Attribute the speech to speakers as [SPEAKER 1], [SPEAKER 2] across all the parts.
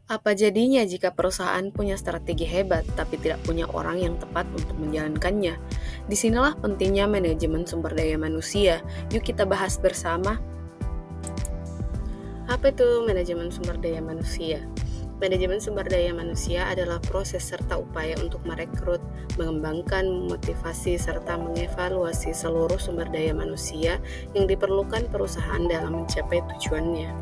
[SPEAKER 1] Apa jadinya jika perusahaan punya strategi hebat tapi tidak punya orang yang tepat untuk menjalankannya? Disinilah pentingnya manajemen sumber daya manusia. Yuk kita bahas bersama. Apa itu manajemen sumber daya manusia? Manajemen sumber daya manusia adalah proses serta upaya untuk merekrut, mengembangkan, memotivasi, serta mengevaluasi seluruh sumber daya manusia yang diperlukan perusahaan dalam mencapai tujuannya.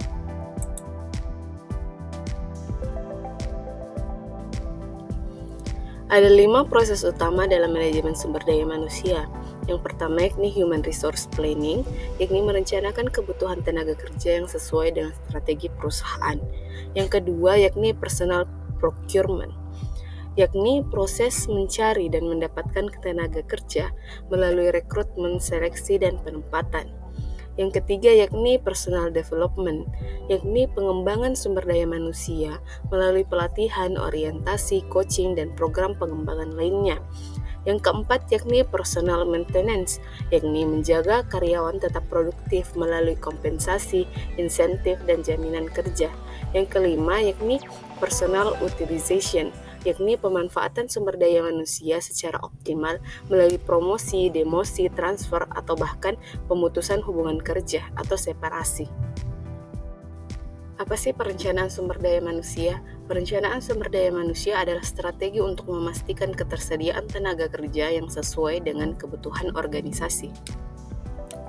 [SPEAKER 1] Ada 5 proses utama dalam manajemen sumber daya manusia. Yang pertama yakni Human Resource Planning, yakni merencanakan kebutuhan tenaga kerja yang sesuai dengan strategi perusahaan. Yang kedua yakni Personal Procurement, yakni proses mencari dan mendapatkan tenaga kerja melalui rekrutmen, seleksi, dan penempatan. Yang ketiga yakni personal development, yakni pengembangan sumber daya manusia melalui pelatihan, orientasi, coaching, dan program pengembangan lainnya. Yang keempat yakni personal maintenance, yakni menjaga karyawan tetap produktif melalui kompensasi, insentif, dan jaminan kerja. Yang kelima yakni personal utilization, yakni pemanfaatan sumber daya manusia secara optimal melalui promosi, demosi, transfer, atau bahkan pemutusan hubungan kerja atau separasi. Apa sih perencanaan sumber daya manusia? Perencanaan sumber daya manusia adalah strategi untuk memastikan ketersediaan tenaga kerja yang sesuai dengan kebutuhan organisasi.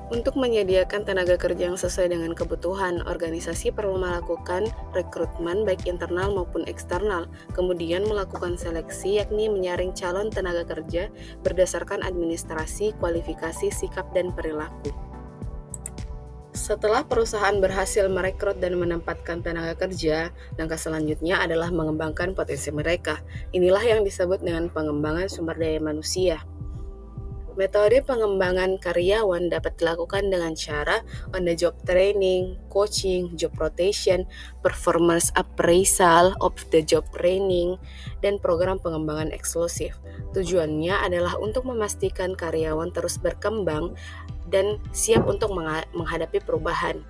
[SPEAKER 1] Untuk menyediakan tenaga kerja yang sesuai dengan kebutuhan, organisasi perlu melakukan rekrutmen baik internal maupun eksternal, kemudian melakukan seleksi yakni menyaring calon tenaga kerja berdasarkan administrasi, kualifikasi, sikap, dan perilaku. Setelah perusahaan berhasil merekrut dan menempatkan tenaga kerja, langkah selanjutnya adalah mengembangkan potensi mereka. Inilah yang disebut dengan pengembangan sumber daya manusia. Metode pengembangan karyawan dapat dilakukan dengan cara on-the-job training, coaching, job rotation, performance appraisal, off-the-job training, dan program pengembangan eksklusif. Tujuannya adalah untuk memastikan karyawan terus berkembang dan siap untuk menghadapi perubahan.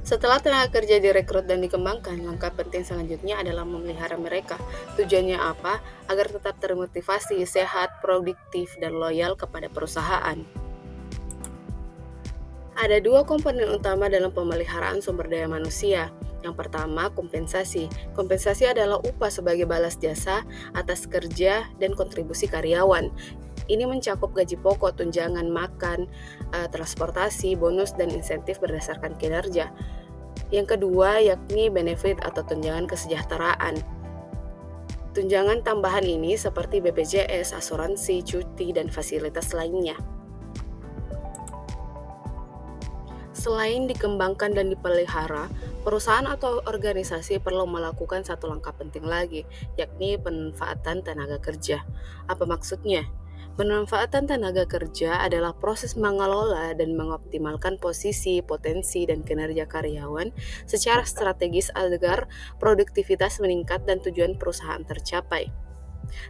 [SPEAKER 1] Setelah tenaga kerja direkrut dan dikembangkan, langkah penting selanjutnya adalah memelihara mereka. Tujuannya apa? Agar tetap termotivasi, sehat, produktif, dan loyal kepada perusahaan. Ada 2 komponen utama dalam pemeliharaan sumber daya manusia. Yang pertama, kompensasi. Kompensasi adalah upah sebagai balas jasa atas kerja dan kontribusi karyawan. Ini mencakup gaji pokok, tunjangan makan, transportasi, bonus, dan insentif berdasarkan kinerja. Yang kedua yakni benefit atau tunjangan kesejahteraan. Tunjangan tambahan ini seperti BPJS, asuransi, cuti, dan fasilitas lainnya. Selain dikembangkan dan dipelihara, perusahaan atau organisasi perlu melakukan satu langkah penting lagi, yakni pemanfaatan tenaga kerja. Apa maksudnya? Pemanfaatan tenaga kerja adalah proses mengelola dan mengoptimalkan posisi, potensi, dan kinerja karyawan secara strategis agar produktivitas meningkat dan tujuan perusahaan tercapai.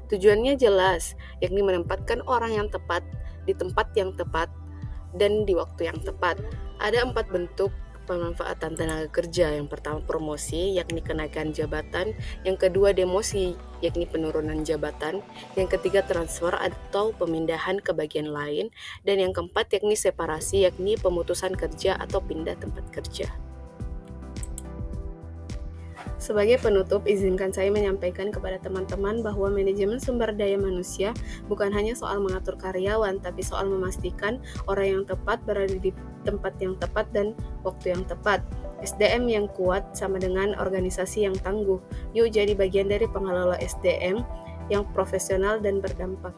[SPEAKER 1] Tujuannya jelas, yakni menempatkan orang yang tepat di tempat yang tepat dan di waktu yang tepat. Ada 4 bentuk pemanfaatan tenaga kerja. Yang pertama promosi, yakni kenaikan jabatan. Yang kedua demosi, yakni penurunan jabatan. Yang ketiga transfer atau pemindahan ke bagian lain. Dan yang keempat yakni separasi, yakni pemutusan kerja atau pindah tempat kerja. Sebagai penutup, izinkan saya menyampaikan kepada teman-teman bahwa manajemen sumber daya manusia bukan hanya soal mengatur karyawan, tapi soal memastikan orang yang tepat berada di tempat yang tepat dan waktu yang tepat. SDM yang kuat sama dengan organisasi yang tangguh. Yuk jadi bagian dari pengelola SDM yang profesional dan berdampak.